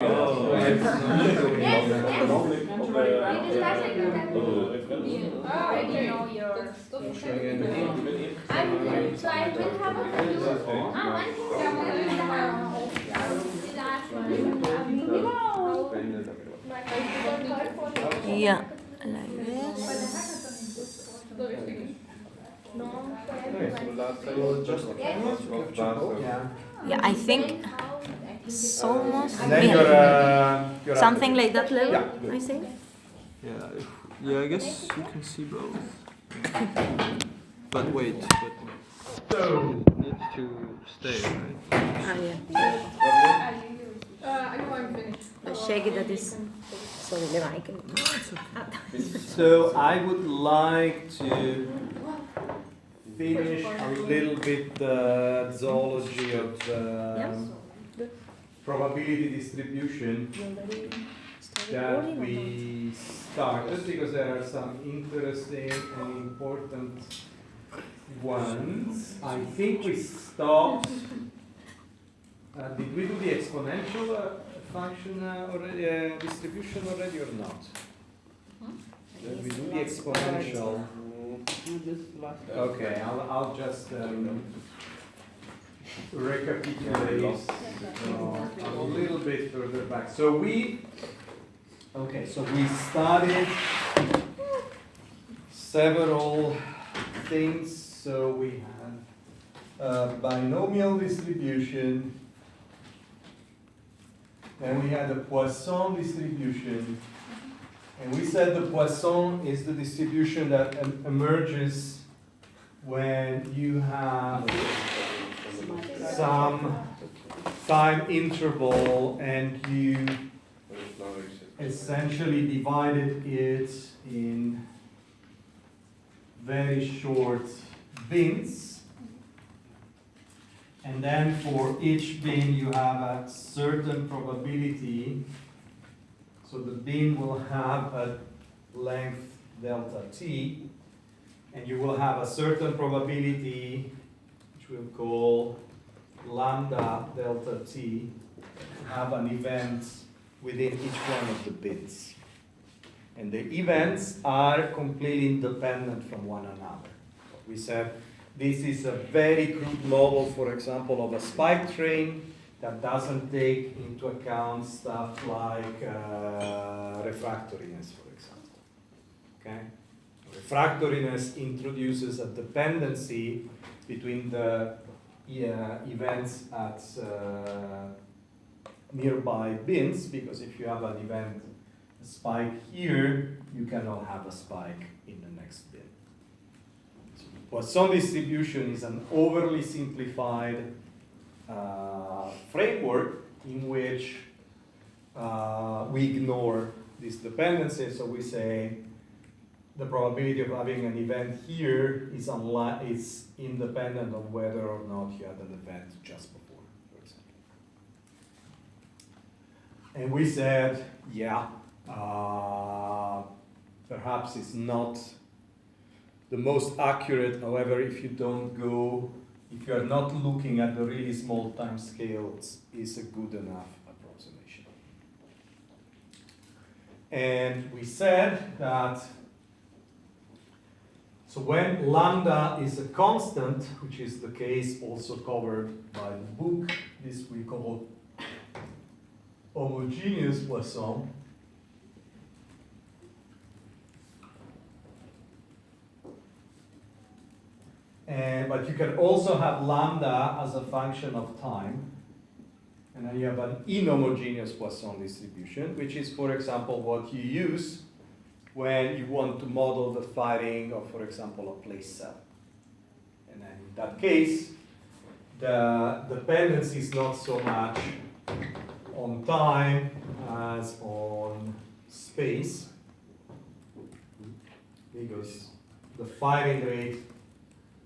Yeah, like this. Yeah, I think it's almost And then you're something like that level, Yeah. I think. Yeah, I guess you can see both. But wait, So it needs to stay, right? Ah, yeah. The shake that is so the mic. So I would like to finish a little bit the zoology of the probability distribution that we started, because there are some interesting and important ones. I think we stopped. Did we do the exponential function already, distribution already or not? Did we do the exponential? Okay, I'll just recapitulate a little bit further back. So we studied several things. So we had binomial distribution, and we had a Poisson distribution. And we said the Poisson is the distribution that emerges when you have some time interval and you essentially divided it in very short bins. And then for each bin you have a certain probability. So the bin will have a length delta t, and you will have a certain probability, which we'll call lambda delta t, to have an event within each one of the bins. And the events are completely independent from one another. We said this is a very crude model, for example, of a spike train that doesn't take into account stuff like refractoriness, for example. Okay? Refractoriness introduces a dependency between the events at nearby bins, because if you have an event, a spike here, you cannot have a spike in the next bin. So Poisson distribution is an overly simplified framework in which we ignore this dependency. So we say the probability of having an event here is independent of whether or not you had an event just before, for example. And we said, perhaps it's not the most accurate. However, if you are not looking at the really small time scales, is a good enough approximation. And we said that, so when lambda is a constant, which is the case also covered by the book, this we call homogeneous Poisson. But you can also have lambda as a function of time. And then you have an inhomogeneous Poisson distribution, which is, for example, what you use when you want to model the firing of, for example, a place cell. And then in that case, the dependency is not so much on time as on space, because the firing rate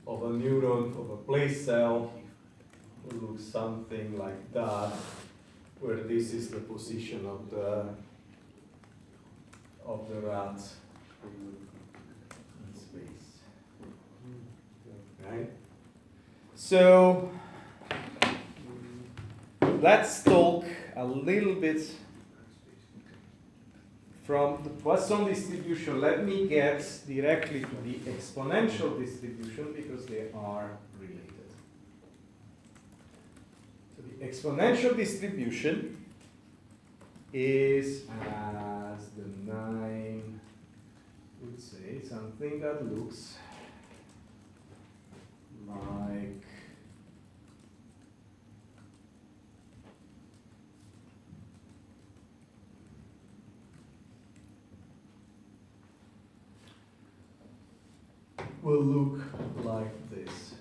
of a neuron of a place cell will look something like that, where this is the position of the rat in space. Right? So let's talk a little bit from the Poisson distribution. Let me get directly to the exponential distribution because they are related. So the exponential distribution is, as the name would say, something that looks like will look like this.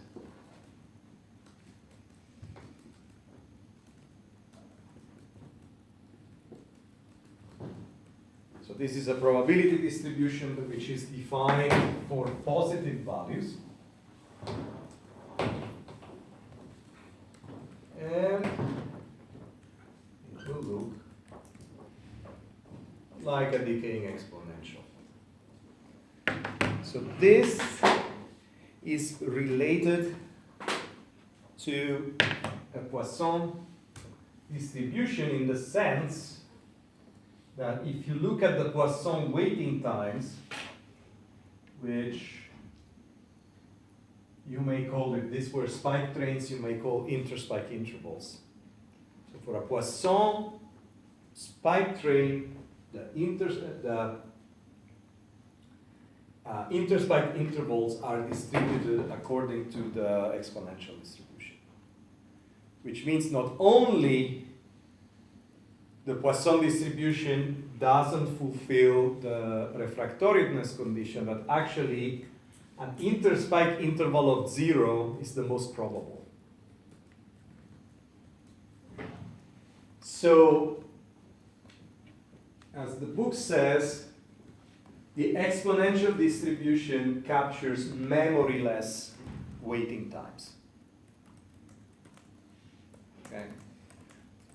So this is a probability distribution which is defined for positive values. And it will look like a decaying exponential. So this is related to a Poisson distribution in the sense that if you look at the Poisson waiting times, which you may call, if this were spike trains, you may call interspike intervals. So for a Poisson spike train, the interspike intervals are distributed according to the exponential distribution. Which means not only the Poisson distribution doesn't fulfill the refractoriness condition, but actually an interspike interval of 0 is the most probable. So, as the book says, the exponential distribution captures memoryless waiting times. Okay.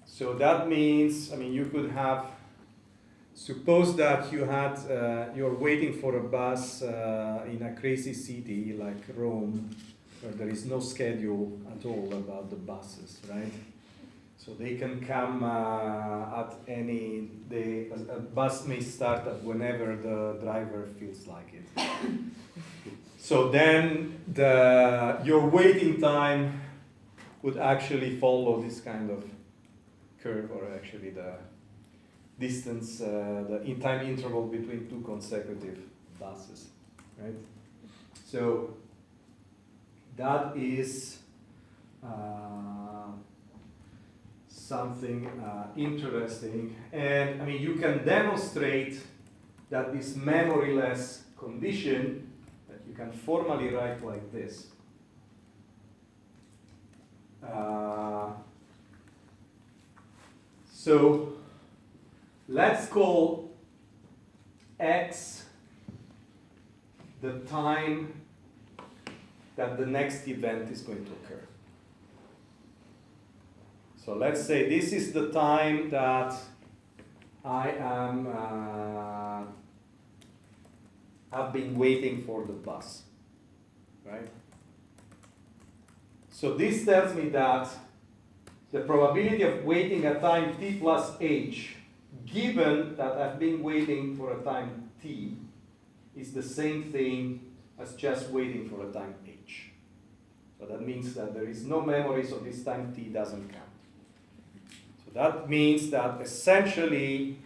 So that means, I mean, you could have, suppose that you had, you're waiting for a bus in a crazy city like Rome, where there is no schedule at all about the buses, right? So they can come at any day. A bus may start at whenever the driver feels like it. So then your waiting time would actually follow this kind of curve, or actually the distance, the time interval between two consecutive buses, right? So that is something interesting, and I mean you can demonstrate that this memoryless condition that you can formally write like this. So let's call x the time that the next event is going to occur. So let's say this is the time that I am have been waiting for the bus, right? So this tells me that the probability of waiting a time t plus h, given that I've been waiting for a time t, is the same thing as just waiting for a time h. So that means that there is no memory, so this time t doesn't count. So that means that essentially,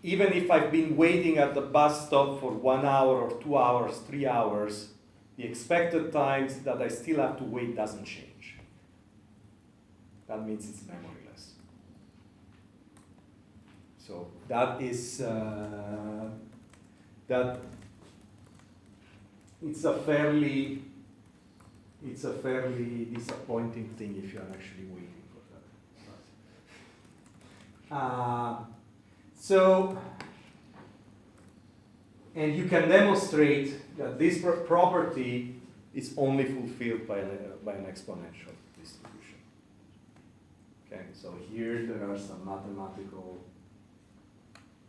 even if I've been waiting at the bus stop for 1 hour or 2 hours, 3 hours, the expected times that I still have to wait doesn't change. That means it's memoryless. So that is that it's a fairly disappointing thing if you are actually waiting for that. So, and you can demonstrate that this property is only fulfilled by an exponential distribution. Okay, so here there are some mathematical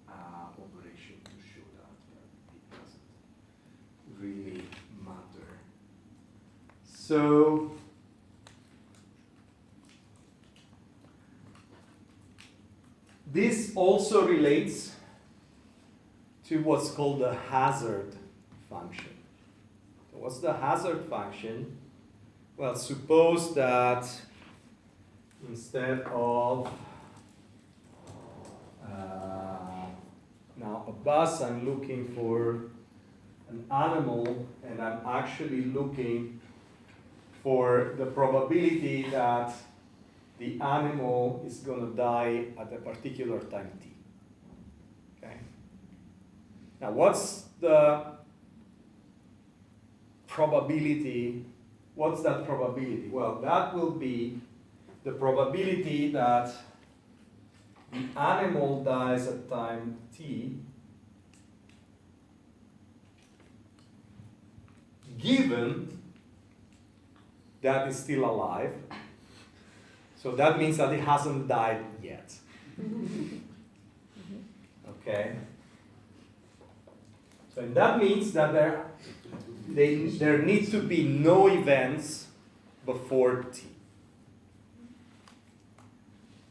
operation to show that, but it doesn't really matter. So This also relates to what's called the hazard function. So what's the hazard function? Well, suppose that instead of now a bus, I'm looking for an animal, and I'm actually looking for the probability that the animal is going to die at a particular time t. Okay. Now, what's the probability? What's that probability? Well, that will be the probability that the animal dies at time t, given that it's still alive. So that means that it hasn't died yet. Okay? So that means that there need to be no events before t.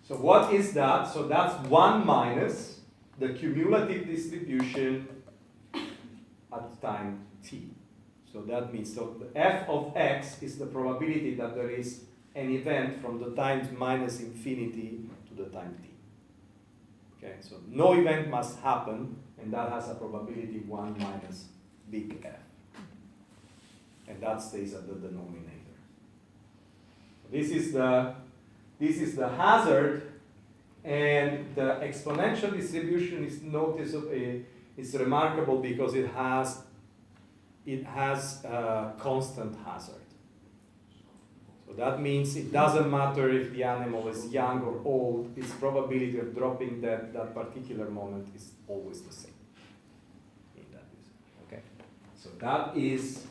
So what is that? So that's 1 minus the cumulative distribution at time t. So that means, so the f of x is the probability that there is an event from the time minus infinity to the time t. Okay, so no event must happen, and that has a probability 1 minus big F. And that stays at the denominator. This is the hazard, and the exponential distribution is it's remarkable because it has a constant hazard. So that means it doesn't matter if the animal is young or old, its probability of dropping that particular moment is always the same. Okay. So that is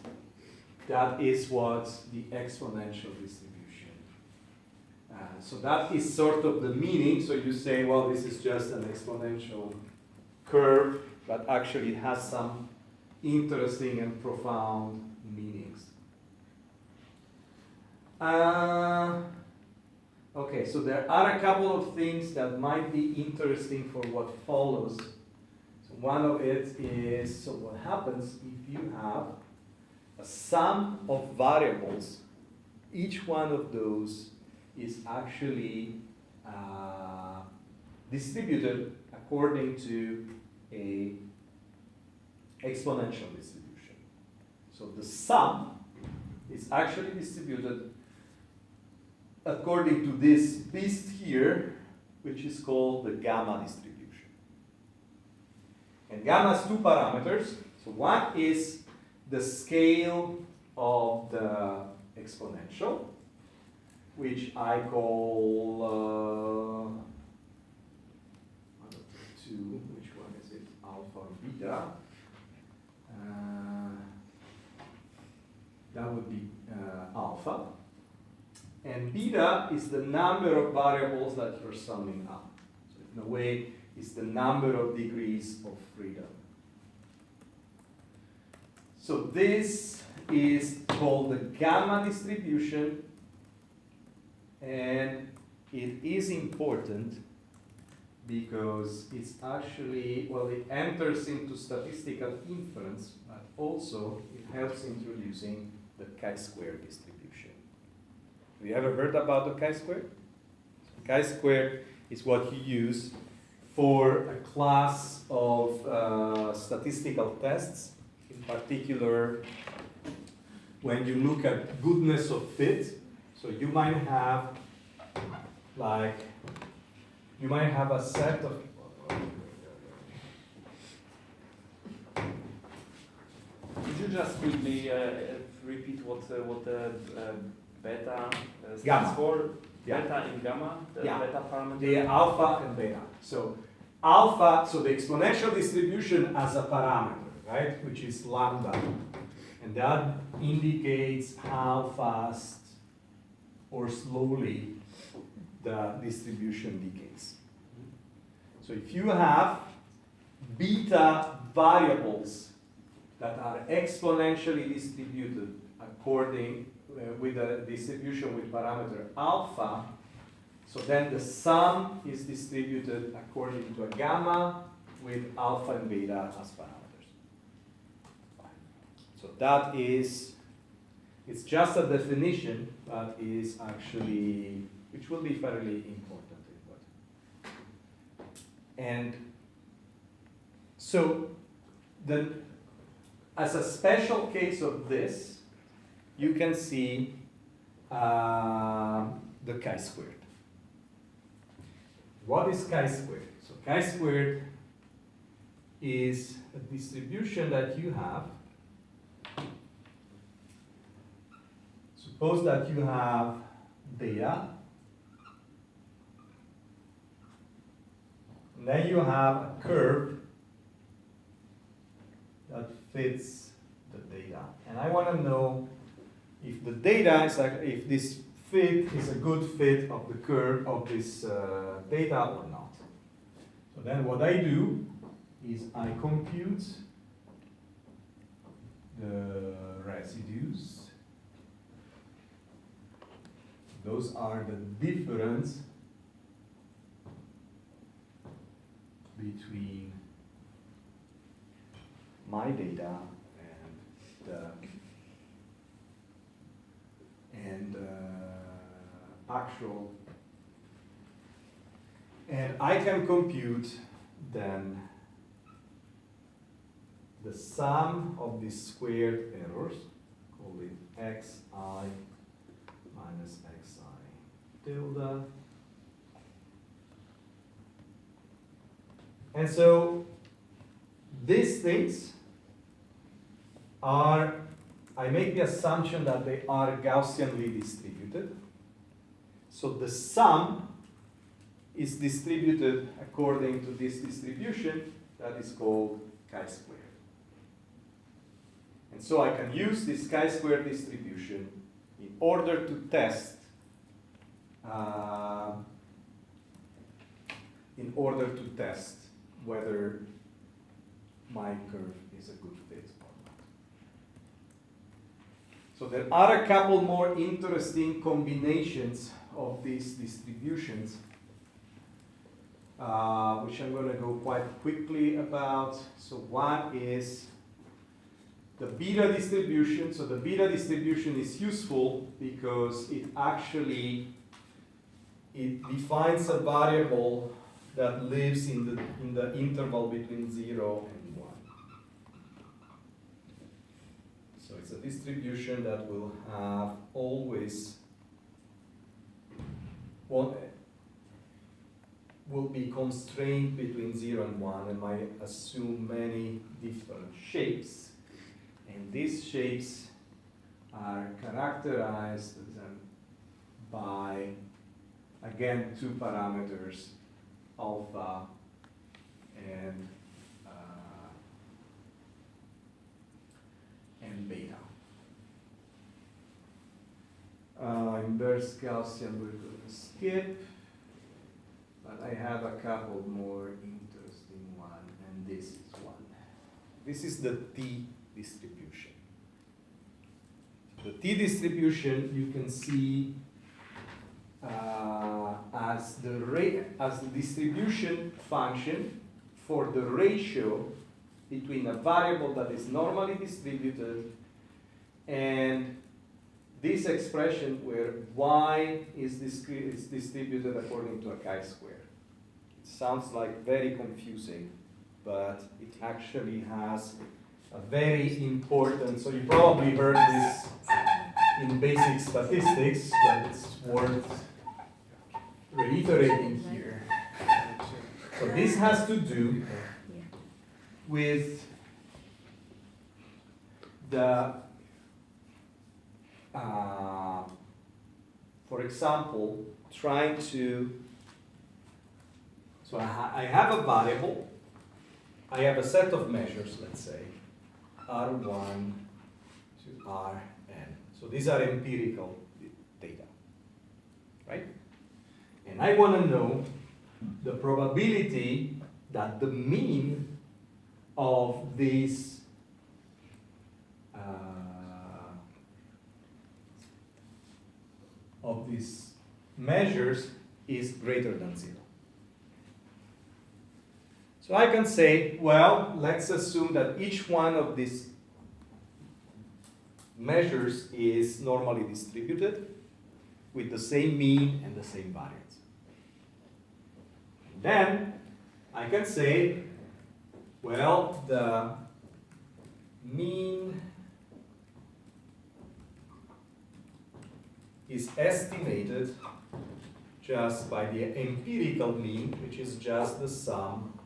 what the exponential distribution. So that is sort of the meaning. So you say, well, this is just an exponential curve, but actually it has some interesting and profound meanings. Okay, so there are a couple of things that might be interesting for what follows. So one of it is, so what happens if you have a sum of variables, each one of those is actually distributed according to a exponential distribution. So the sum is actually distributed according to this beast here, which is called the gamma distribution. And gamma has two parameters. So one is the scale of the exponential, which I call 2, which one is it? Alpha or beta. That would be alpha. And beta is the number of variables that you're summing up. So in a way, it's the number of degrees of freedom. So this is called the gamma distribution, and it is important because it's actually, well, it enters into statistical inference, but also it helps introducing the chi-square distribution. Have you ever heard about the chi-square? Chi-square is what you use for a class of statistical tests, in particular when you look at goodness of fit. So you might have a set of Could you just quickly repeat what the beta stands Gamma. for? Yeah. Beta and gamma, the Yeah. beta parameter? the alpha and beta. So alpha, so the exponential distribution as a parameter, right, which is lambda. And that indicates how fast or slowly the distribution decays. So if you have beta variables that are exponentially distributed according with a distribution with parameter alpha, So then the sum is distributed according to a gamma with alpha and beta as parameters. So that is, it's just a definition, but is actually, which will be fairly important. And so then, as a special case of this, you can see the chi-squared. What is chi-squared? So chi-squared is a distribution that you have. Suppose that you have beta, and then you have a curve that fits the data. And I want to know if the data is like, if this fit is a good fit of the curve of this data or not. So then what I do is I compute the residues. Those are the difference between my data and actual, and I can compute then the sum of these squared errors, call it xi minus xi tilde. And so these things are, I make the assumption that they are Gaussianly distributed. So the sum is distributed according to this distribution that is called chi-squared. And so I can use this chi-square distribution in order to test whether my curve is a good fit or not. So there are a couple more interesting combinations of these distributions, which I'm going to go quite quickly about. So one is the beta distribution. So the beta distribution is useful because it actually defines a variable that lives in the interval between 0 and 1. So it's a distribution that will have always will be constrained between 0 and 1 and might assume many different shapes. And these shapes are characterized by, again, two parameters, alpha and beta. Inverse Gaussian we're going to skip, but I have a couple more interesting one, and this is one. This is the T distribution. The T distribution you can see as the distribution function for the ratio between a variable that is normally distributed and this expression where y is distributed according to a chi-square. It sounds like very confusing, but it actually has a very important, so you probably heard this in basic statistics, but it's worth reiterating here. So this has to do with the, for example, trying to, so I have a variable, I have a set of measures, let's say, R1 to Rn. So these are empirical data, right? And I want to know the probability that the mean of these measures is greater than 0. So I can say, well, let's assume that each one of these measures is normally distributed with the same mean and the same variance. Then I can say, well, the mean is estimated just by the empirical mean, which is just the sum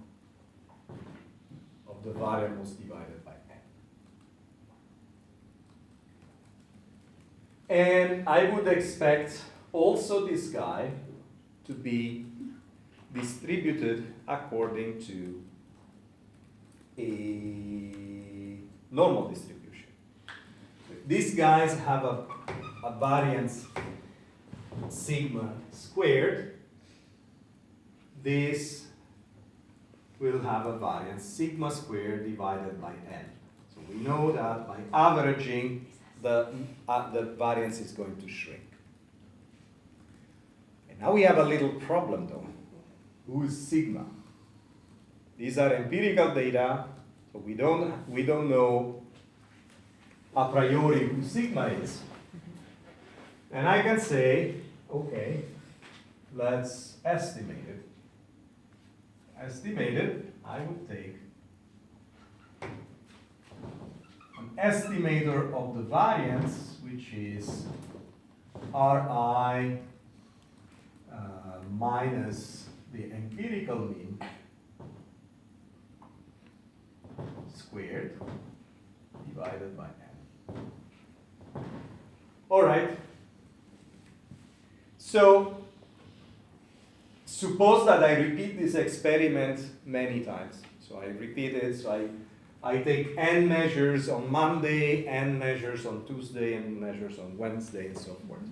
of the variables divided by n. And I would expect also this guy to be distributed according to a normal distribution. These guys have a variance sigma squared. This will have a variance sigma squared divided by n. So we know that by averaging, the variance is going to shrink. And now we have a little problem though. Who is sigma? These are empirical data, so we don't know a priori who sigma is. And I can say, okay, let's estimate it. Estimated, I would take an estimator of the variance, which is Ri minus the empirical mean squared divided by n. All right. So suppose that I repeat this experiment many times. So I repeat it. So I take n measures on Monday, n measures on Tuesday, n measures on Wednesday, and so forth.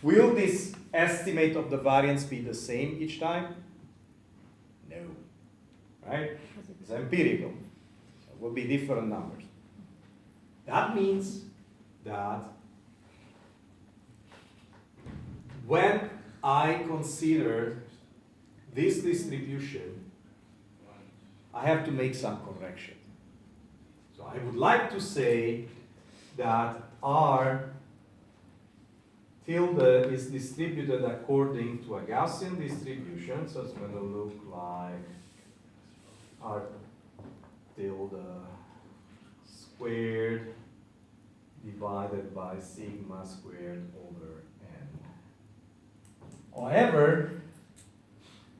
Will this estimate of the variance be the same each time? No. Right? It's empirical. So it will be different numbers. That means that when I consider this distribution, I have to make some correction. So I would like to say that R tilde is distributed according to a Gaussian distribution, so it's going to look like R tilde squared divided by sigma squared over n. However,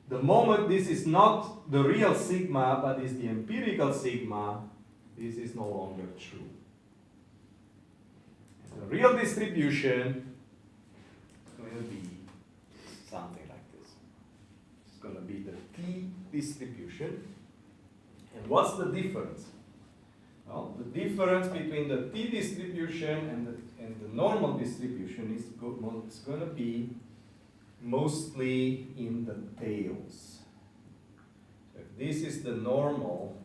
the moment this is not the real sigma, but is the empirical sigma, this is no longer true. The real distribution is going to be something like this. It's going to be the t distribution. And what's the difference? Well, the difference between the t distribution and the normal distribution is going to be mostly in the tails. So if this is the normal,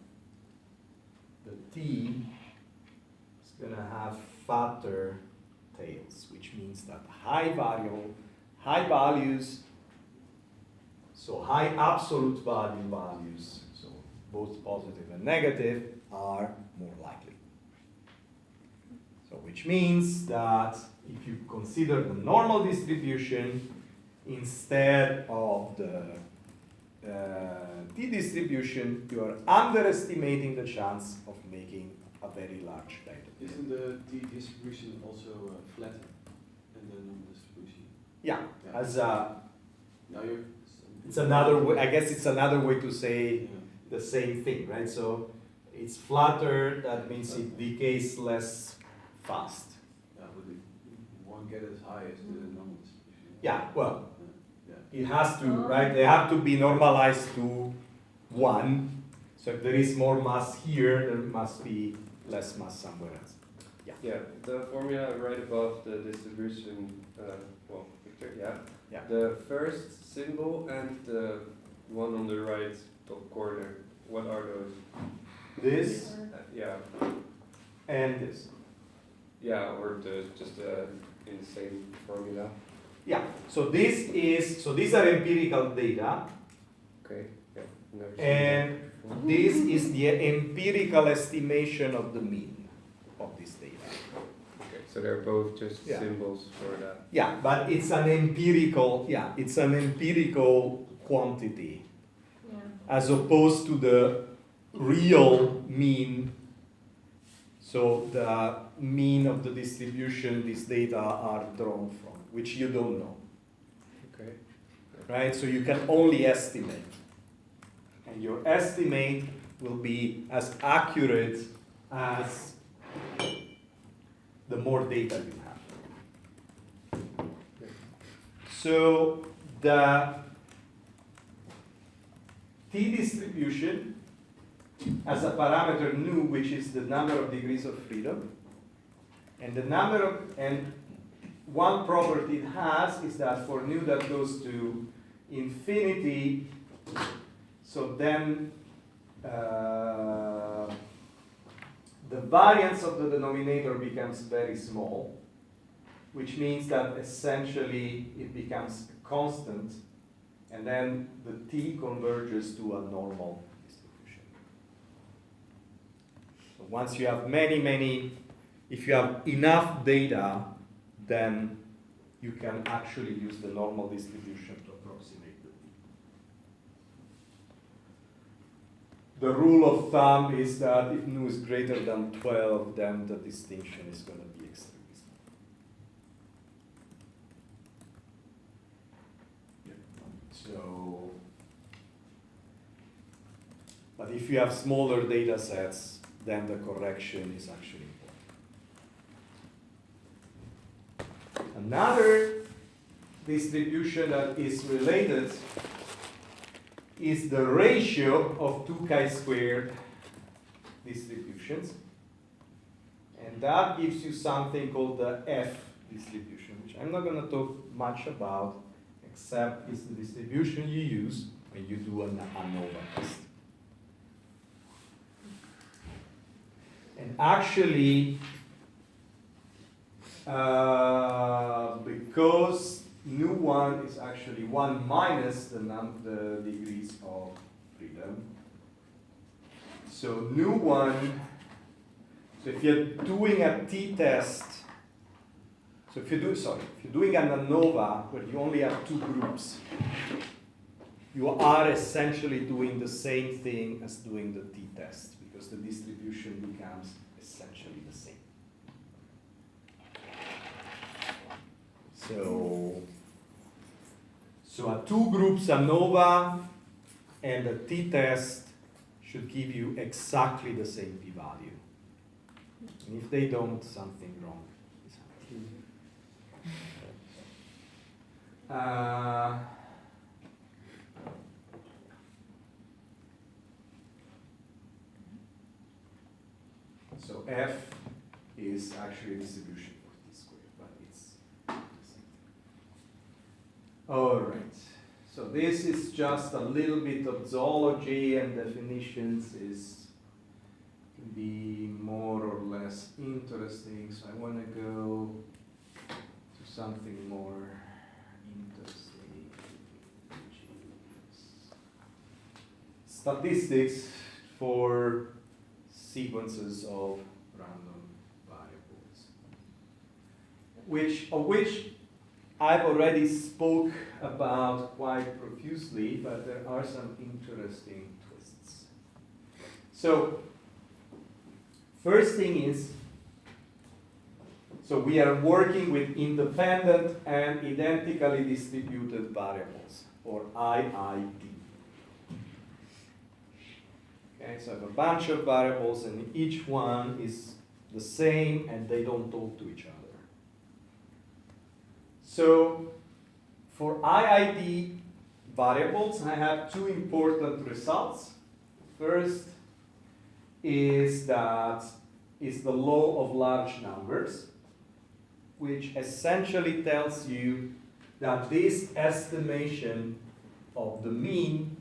the t is going to have fatter tails, which means that high values, so high absolute value values, so both positive and negative, are more likely. So which means that if you consider the normal distribution instead of the t distribution, you are underestimating the chance of making a very large beta. Isn't the t distribution also flatter than the normal distribution? Yeah, as a, Now you're. it's another way, I guess it's another way to say Yeah. the same thing, right? So it's flatter, that means it decays less fast. Yeah, but it won't get as high as the normal distribution. Yeah, well, Yeah. it has to, right? They have to be normalized to 1. So if there is more mass here, there must be less mass somewhere else. Yeah, the formula right above the distribution, well, picture, yeah. Yeah. The first symbol and the one on the right top corner, what are those? This Yeah, and this. yeah, or just in the same formula. Yeah, so these are empirical data, Okay. Yeah. Never seen and that. this is the empirical estimation of the mean of this data. Okay. So they're both just Yeah. symbols for that. Yeah, but it's an empirical, it's an empirical quantity as opposed to the real mean. So the mean of the distribution these data are drawn from, which you don't know, Okay. right? So you can only estimate. And your estimate will be as accurate as the more data you have. So the t distribution has a parameter nu, which is the number of degrees of freedom, and one property it has is that for nu that goes to infinity, so then the variance of the denominator becomes very small, which means that essentially it becomes constant, and then the t converges to a normal distribution. So once you have if you have enough data, then you can actually use the normal distribution to approximate the t. The rule of thumb is that if nu is greater than 12, then the distinction is going to be extremely small. So, but if you have smaller data sets, then the correction is actually important. Another distribution that is related is the ratio of two chi-squared distributions. And that gives you something called the F distribution, which I'm not going to talk much about, except it's the distribution you use when you do an ANOVA test. And actually, because nu1 is actually 1 minus the degrees of freedom. So nu1, so if you're doing a t-test, so if you're doing an ANOVA where you only have two groups, you are essentially doing the same thing as doing the t-test, because the distribution becomes essentially the same. So a two groups ANOVA and a t-test should give you exactly the same p-value. And if they don't, something wrong is happening. So F is actually a distribution of t squared, but it's the same thing. All right. So this is just a little bit of zoology and definitions can be more or less interesting. So I want to go to something more interesting. Statistics for sequences of random variables, of which I've already spoke about quite profusely, but there are some interesting twists. So, first thing is, so we are working with independent and identically distributed variables, or IID. Okay, so I have a bunch of variables and each one is the same and they don't talk to each other. So for IID variables, I have two important results. First is the law of large numbers, which essentially tells you that this estimation of the mean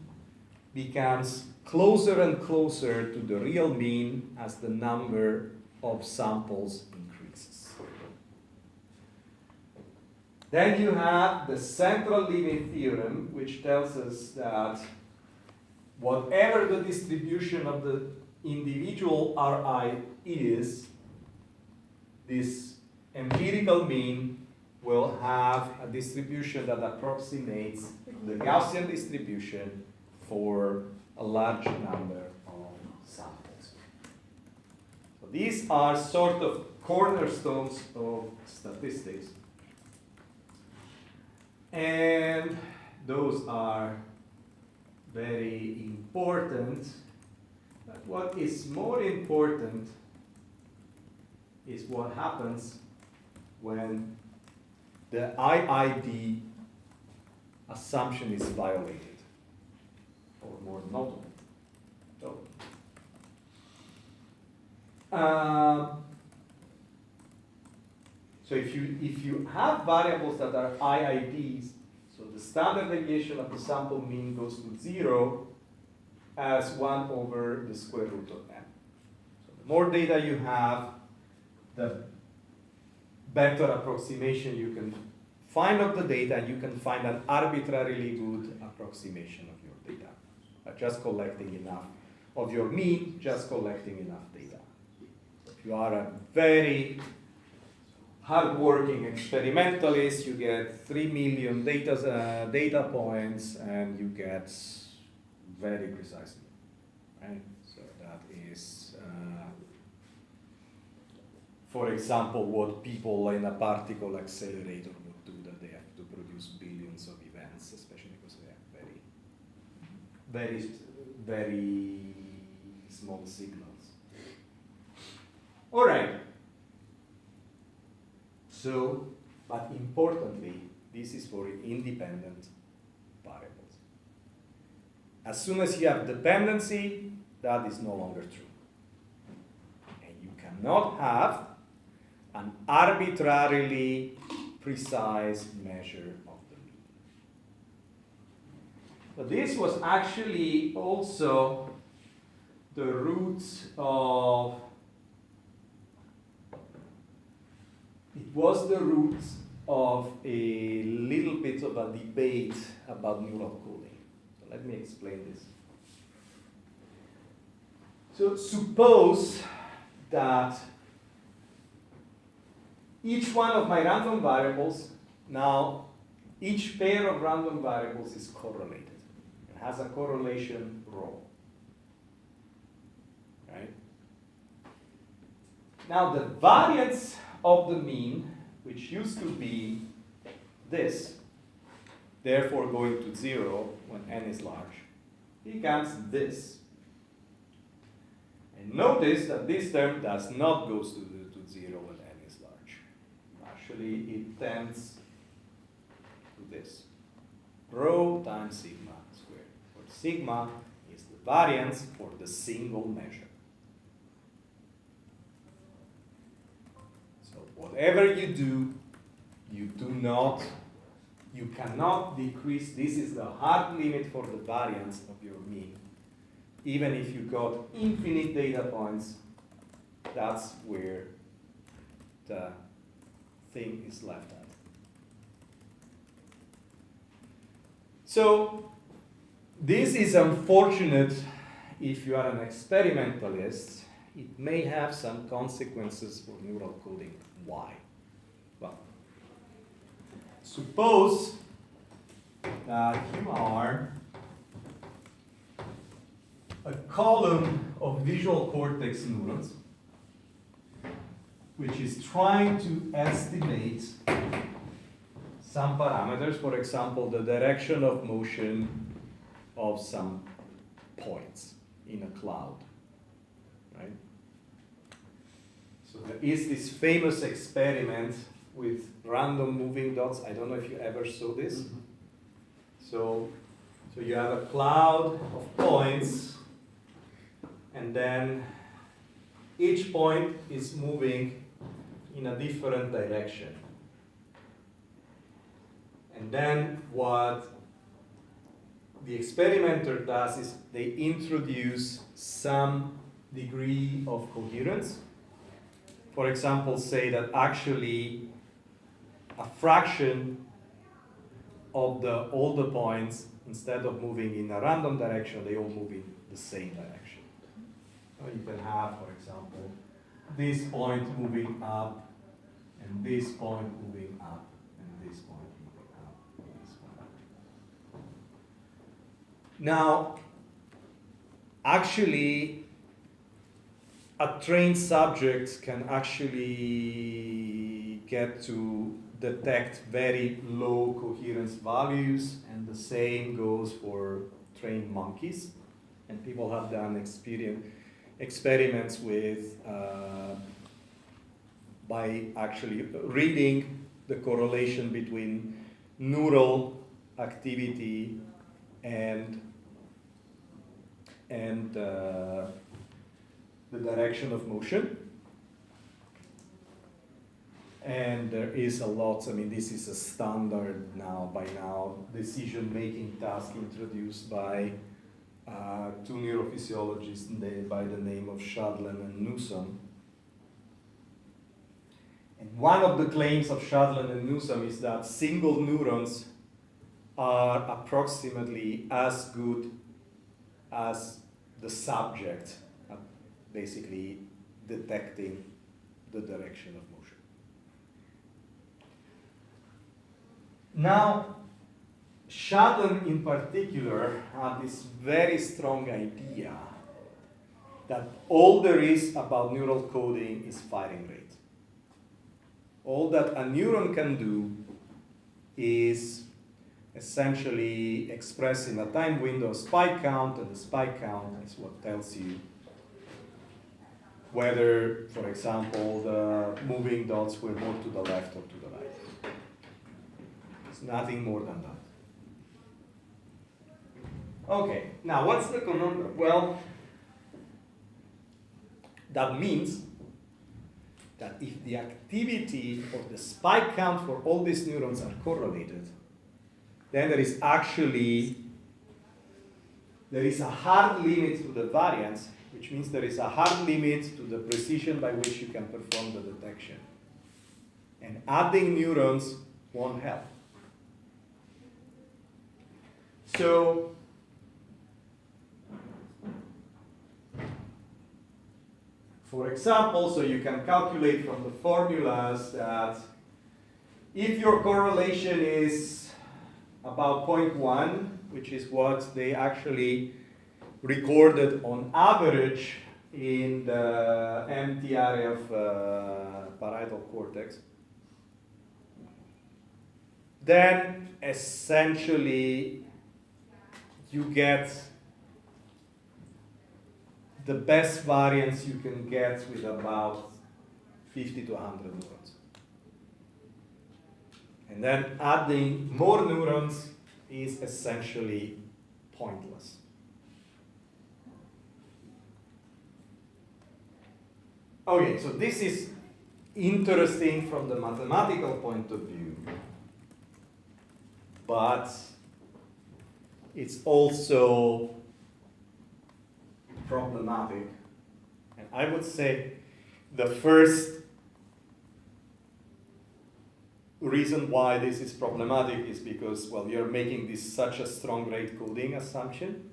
becomes closer and closer to the real mean as the number of samples increases. Then you have the central limit theorem, which tells us that whatever the distribution of the individual Ri is, this empirical mean will have a distribution that approximates the Gaussian distribution for a large number of samples. So these are sort of cornerstones of statistics. And those are very important. But what is more important is what happens when the IID assumption is violated, or more notably. So if you have variables that are IIDs, so the standard deviation of the sample mean goes to 0 as 1 over the square root of n. So the more data you have, the better approximation you can find of the data, and you can find an arbitrarily good approximation of your data by just collecting enough of your mean, just collecting enough data. If you are a very hardworking experimentalist, you get 3 million data points, and you get very precisely, right? So that is, for example, what people in a particle accelerator would do, that they have to produce billions of events, especially because they have very small signals. All right. So, but importantly, this is for independent variables. As soon as you have dependency, that is no longer true. And you cannot have an arbitrarily precise measure of the mean. But this was actually also the roots of It was the roots of a little bit of a debate about neural coding. So let me explain this. So suppose that each one of my random variables, now each pair of random variables is correlated. It has a correlation rho. Right? Now the variance of the mean, which used to be this, therefore going to 0 when n is large, becomes this. And notice that this term does not go to 0 when n is large. Actually, it tends to this. Rho times sigma squared, where sigma is the variance for the single measure. Whatever you do, you cannot decrease. This is the hard limit for the variance of your mean. Even if you got infinite data points, that's where the thing is left at. So this is unfortunate if you are an experimentalist. It may have some consequences for neural coding. Why? Well, suppose that you are a column of visual cortex neurons which is trying to estimate some parameters, for example, the direction of motion of some points in a cloud. Right? So there is this famous experiment with random moving dots. I don't know if you ever saw this. Mm-hmm. So you have a cloud of points, and then each point is moving in a different direction. And then what the experimenter does is they introduce some degree of coherence. For example, say that actually a fraction of all the points, instead of moving in a random direction, they all move in the same direction. Or you can have, for example, this point moving up, and this point moving up, and this point moving up, and this point. Now, actually, a trained subject can actually get to detect very low coherence values, and the same goes for trained monkeys. And people have done experiments with by actually reading the correlation between neural activity and the direction of motion. And there is a lot, I mean, this is a standard by now, decision-making task introduced by two neurophysiologists by the name of Shadlen and Newsom. And one of the claims of Shadlen and Newsom is that single neurons are approximately as good as the subject at basically detecting the direction of motion. Now, Shadlen in particular had this very strong idea that all there is about neural coding is firing rate. All that a neuron can do is essentially express in a time window a spike count, and the spike count is what tells you whether, for example, the moving dots were more to the left or to the right. It's nothing more than that. Okay, now what's the conundrum? Well, that means that if the activity of the spike count for all these neurons are correlated, then there is a hard limit to the variance, which means there is a hard limit to the precision by which you can perform the detection. And adding neurons won't help. So, for example, so you can calculate from the formulas that if your correlation is about 0.1, which is what they actually recorded on average in the empty area of parietal cortex, then essentially you get the best variance you can get with about 50 to 100 neurons. And then adding more neurons is essentially pointless. Okay, so this is interesting from the mathematical point of view, but it's also problematic. And I would say the first reason why this is problematic is because, well, you're making this such a strong rate coding assumption.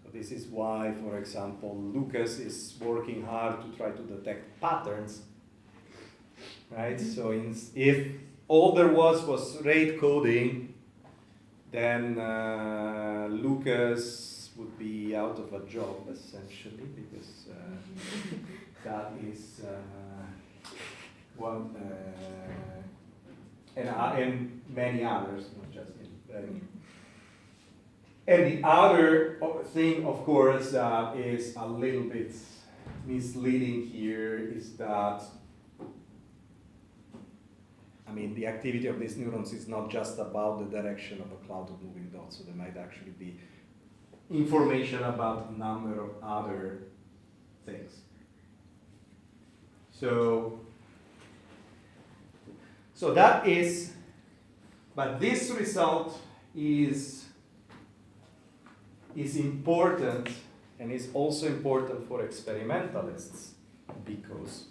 So this is why, for example, Lucas is working hard to try to detect patterns, right? So if all there was rate coding, then Lucas would be out of a job, essentially, because that is one, and many others, not just him. And the other thing, of course, that is a little bit misleading here is that, I mean, the activity of these neurons is not just about the direction of a cloud of moving dots, so there might actually be information about a number of other things. So that is, but this result is important, and is also important for experimentalists, because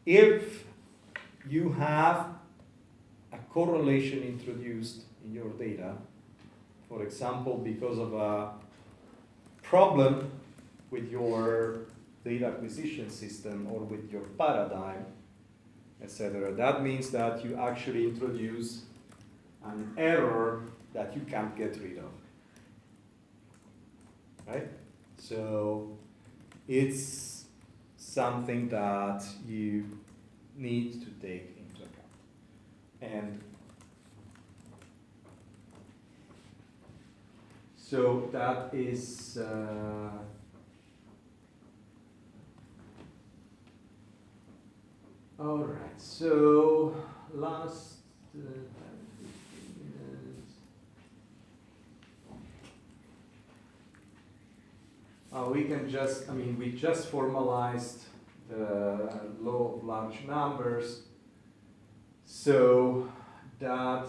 if you have a correlation introduced in your data, for example, because of a problem with your data acquisition system or with your paradigm, etc. That means that you actually introduce an error that you can't get rid of. Right? So it's something that you need to take into account. And so that is all right. So last 10, 15 minutes. We can just, we just formalized the law of large numbers. So that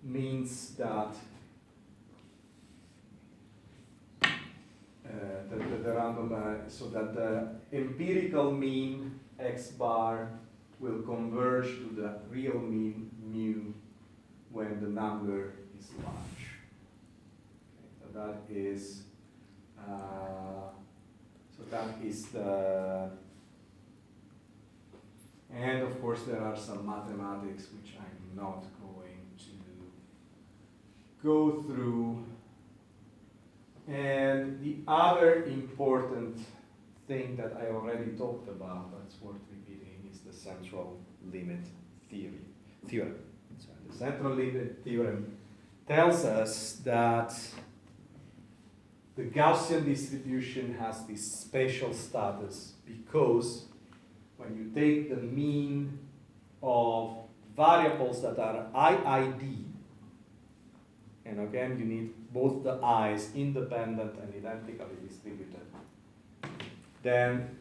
means that the random, so that the empirical mean x bar will converge to the real mean mu when the number is large. Okay, so that is the, and of course there are some mathematics which I'm not going to go through. And the other important thing that I already talked about, that's worth repeating, is the central limit theorem. So the central limit theorem tells us that the Gaussian distribution has this special status because when you take the mean of variables that are IID, and again you need both the i's independent and identically distributed, then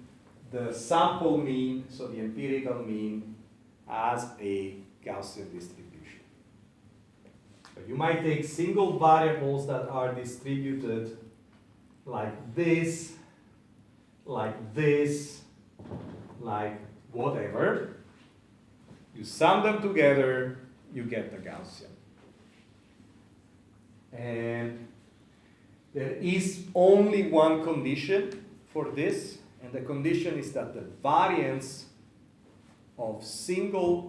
the sample mean, so the empirical mean, has a Gaussian distribution. So you might take single variables that are distributed like this, like whatever. You sum them together, you get the Gaussian. And there is only one condition for this, and the condition is that the variance of the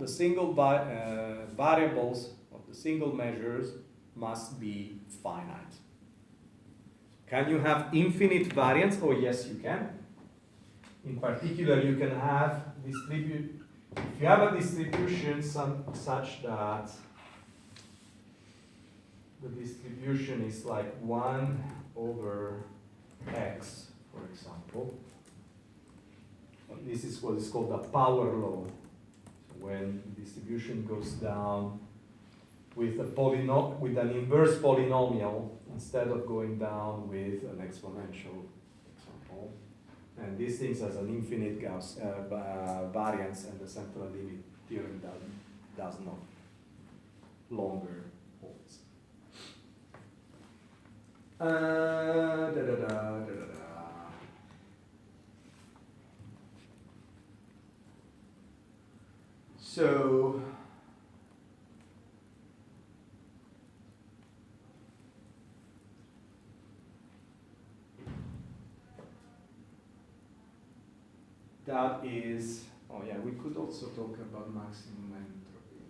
single variables of the single measures must be finite. Can you have infinite variance? Oh yes, you can. In particular, you can have if you have a distribution such that the distribution is like 1 over x, for example. This is what is called the power law. So when the distribution goes down with with an inverse polynomial instead of going down with an exponential example. And these things has an infinite Gauss variance, and the central limit theorem does not longer holds. So that is, oh yeah, we could also talk about maximum entropy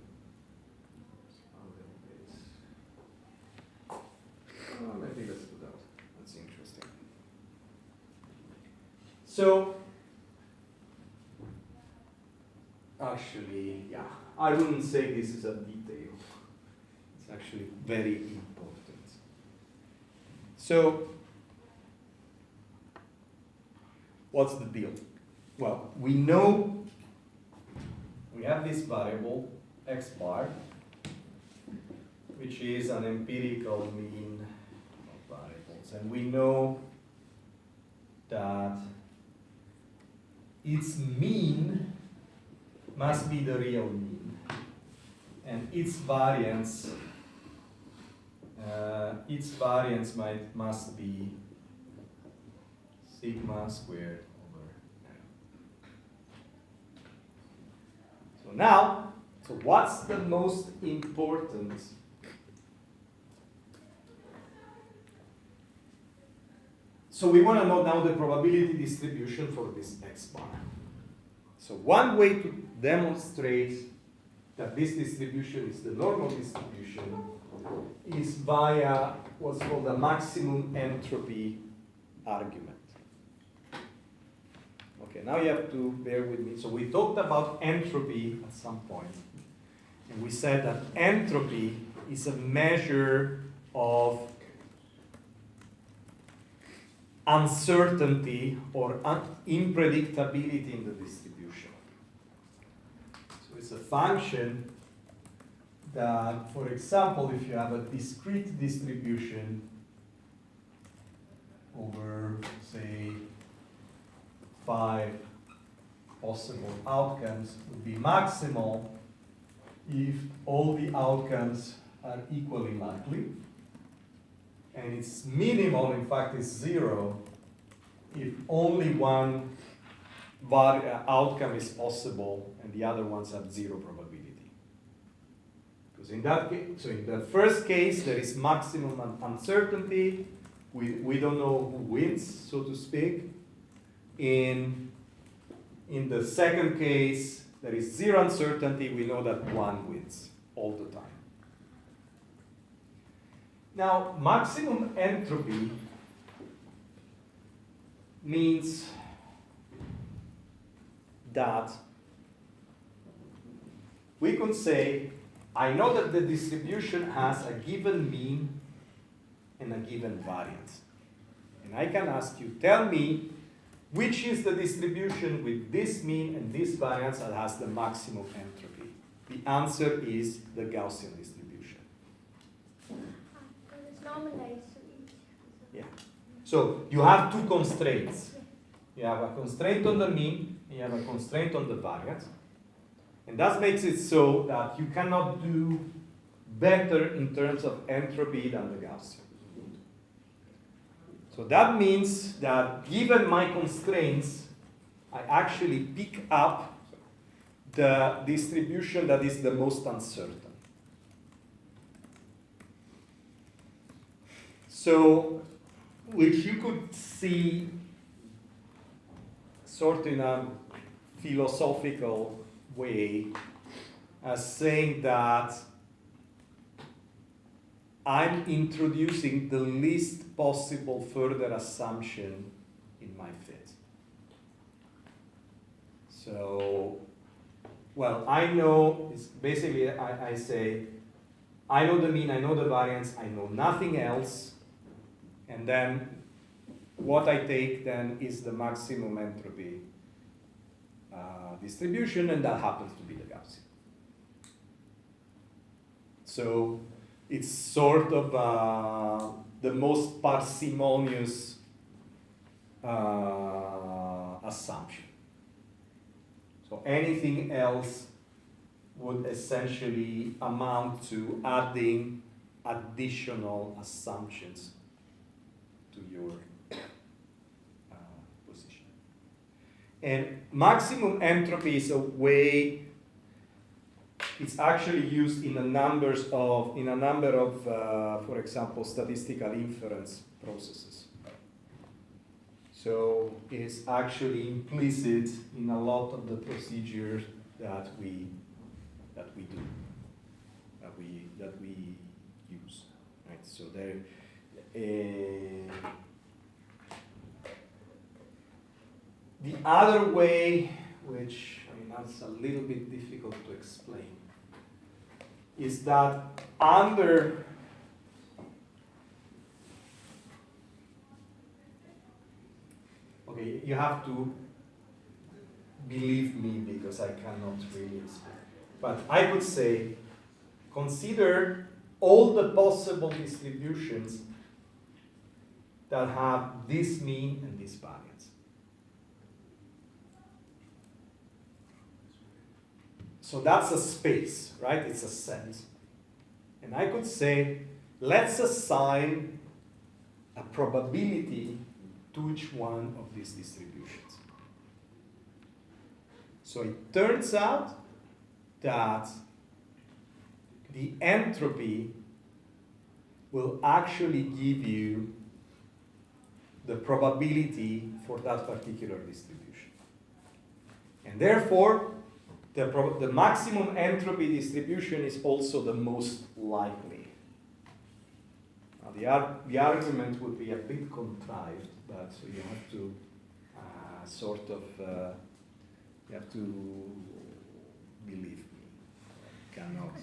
a little bit. Maybe let's do that. That's interesting. So, actually, yeah, I wouldn't say this is a detail. It's actually very important. So, what's the deal? Well, we know we have this variable x bar, which is an empirical mean of variables, and we know that its mean must be the real mean, and its variance must be sigma squared over L. So now, so what's the most important? So we want to know now the probability distribution for this X bar. So one way to demonstrate that this distribution is the normal distribution is via what's called a maximum entropy argument. Okay, now you have to bear with me. So we talked about entropy at some point, and we said that entropy is a measure of uncertainty or unpredictability in the distribution. So it's a function that, for example, if you have a discrete distribution over, say, 5 possible outcomes, would be maximal if all the outcomes are equally likely. And it's minimal, in fact, it's 0 if only one outcome is possible and the other ones have 0 probability. Because in that case, so in the first case, there is maximum uncertainty. We don't know who wins, so to speak. In the second case, there is 0 uncertainty. We know that one wins all the time. Now, maximum entropy means that we could say, I know that the distribution has a given mean and a given variance. And I can ask you, tell me which is the distribution with this mean and this variance that has the maximum entropy. The answer is the Gaussian distribution. Yeah. So you have two constraints. You have a constraint on the mean, and you have a constraint on the variance. And that makes it so that you cannot do better in terms of entropy than the Gaussian. So that means that given my constraints, I actually pick up the distribution that is the most uncertain. So, which you could see sort of in a philosophical way as saying that I'm introducing the least possible further assumption in my fit. So, well, I know, it's basically I say, I know the mean, I know the variance, I know nothing else, and then what I take then is the maximum entropy distribution, and that happens to be the Gaussian. So it's sort of the most parsimonious assumption. So anything else would essentially amount to adding additional assumptions to your position. And maximum entropy is a way, it's actually used in a number of, for example, statistical inference processes. So it's actually implicit in a lot of the procedures that we use, right? So there. The other way, which that's a little bit difficult to explain, is that under okay, you have to believe me because I cannot really explain. But I would say, consider all the possible distributions that have this mean and this variance. So that's a space, right? It's a set. And I could say, let's assign a probability to each one of these distributions. So it turns out that the entropy will actually give you the probability for that particular distribution. And therefore, the maximum entropy distribution is also the most likely. Now, the argument would be a bit contrived, but so you have to you have to believe me. Cannot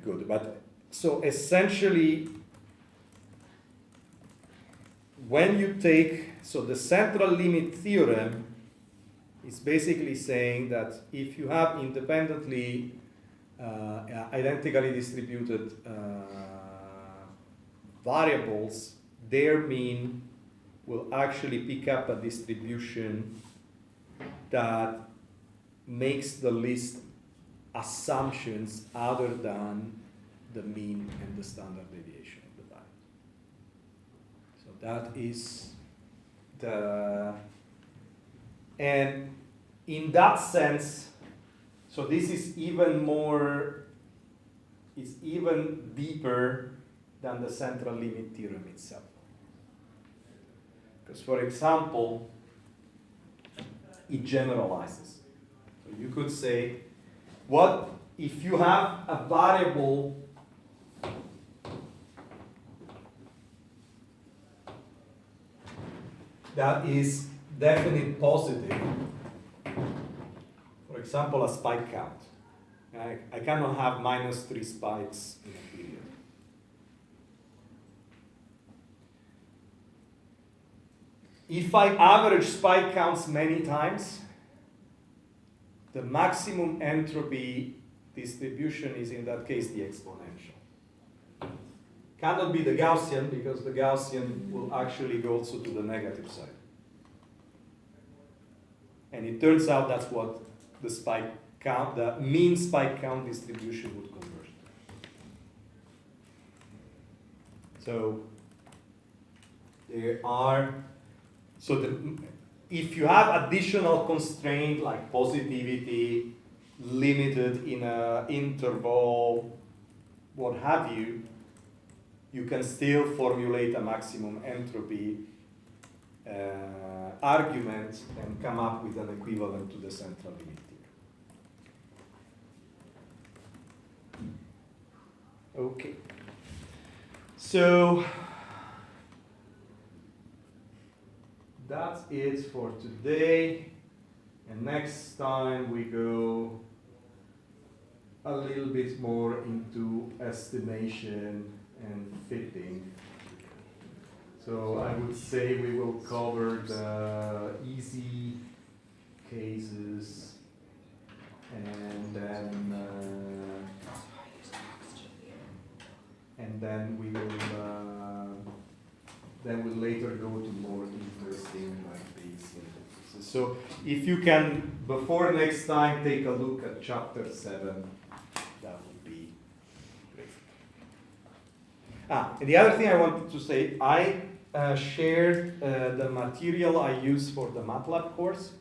good. But so essentially, when you take, so the central limit theorem is basically saying that if you have independently identically distributed variables, their mean will actually pick up a distribution that makes the least assumptions other than the mean and the standard deviation of the value. So that is and in that sense, so this is even more, it's even deeper than the central limit theorem itself. Because for example, it generalizes. So you could say, what if you have a variable that is definitely positive, for example, a spike count. I cannot have -3 spikes in a period. If I average spike counts many times, the maximum entropy distribution is in that case the exponential. Cannot be the Gaussian, because the Gaussian will actually go also to the negative side. And it turns out that's what the spike count, the mean spike count distribution would converge to. So there are, if you have additional constraint like positivity, limited in an interval, what have you, you can still formulate a maximum entropy argument and come up with an equivalent to the central limit theorem. Okay. So that's it for today. And next time we go a little bit more into estimation and fitting. So I would say we will cover the easy cases, and then we will we'll later go to more interesting like these cases. So if you can before next time take a look at chapter 7, that would be great. And the other thing I wanted to say, I shared the material I use for the MATLAB course.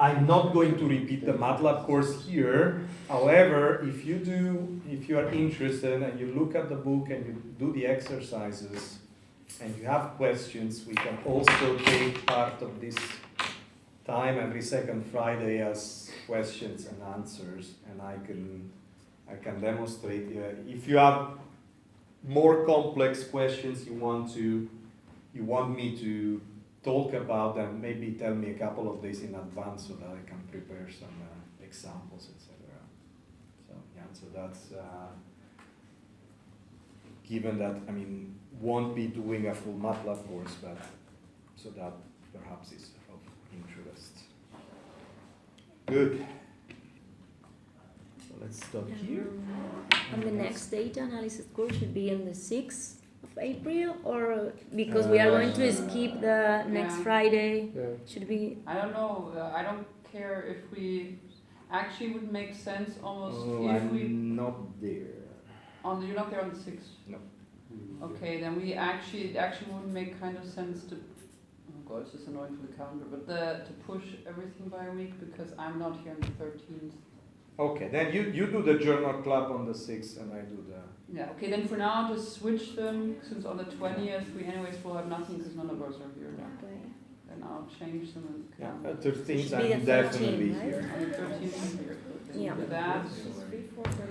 I'm not going to repeat the MATLAB course here. However, if you are interested and you look at the book and you do the exercises and you have questions, we can also take part of this time every second Friday as questions and answers, and I can demonstrate. If you have more complex questions you want me to talk about, then maybe tell me a couple of days in advance so that I can prepare some examples, etc. So yeah, so that's given that won't be doing a full MATLAB course, but so that perhaps is of interest. Good. So let's stop here. And the next data analysis course should be on the 6th of April, or because we are going to skip the next Friday, should be? I don't know. I don't care if we actually would make sense almost if I'm we. not there. You're not there on the 6th. No. Okay, then it actually wouldn't make kind of sense to. Oh God, it's just annoying for the calendar, but to push everything by a week because I'm not here on the 13th. Okay, then you do the journal club on the 6th and I do the... Yeah, okay, then for now, just switch them, since on the 20th, we anyways will have nothing because none of us are here now. Okay. Then I'll change them and Yeah, count. 13th Should be I'm the definitely 13th, right? here. On the 13th, I'm here. Then Yeah. do that,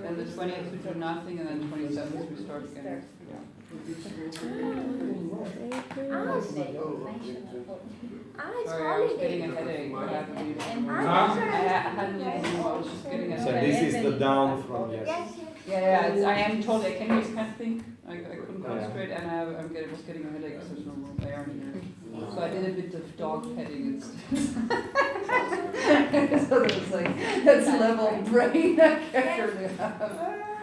then the 20th we do nothing, and then 27th we start again. It's Sorry, I was getting holiday. a headache. I had to leave. Ah, I hadn't leave, I was just getting a So headache. this is the down from yesterday. Yes, yes. Yeah, I am totally, I can't just can't think. I couldn't Yeah. concentrate and was getting a headache because there's no room air in here. So I did a bit of dog petting instead. So it was like, that's level brain I actually have.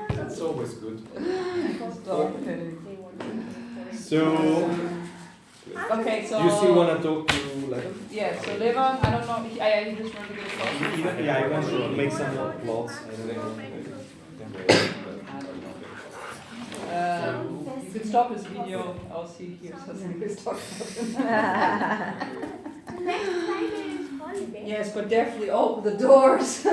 That's always good. It's dog petting. So, Okay, so. you still want to talk to like... Yeah, so Levan, I don't know, he just wanted to get a call. Yeah, I want to make some more plots. I don't know. I don't know. You can stop his video, I'll see here, so he's talking about him. Next Friday is holiday. Yes, but definitely open the doors.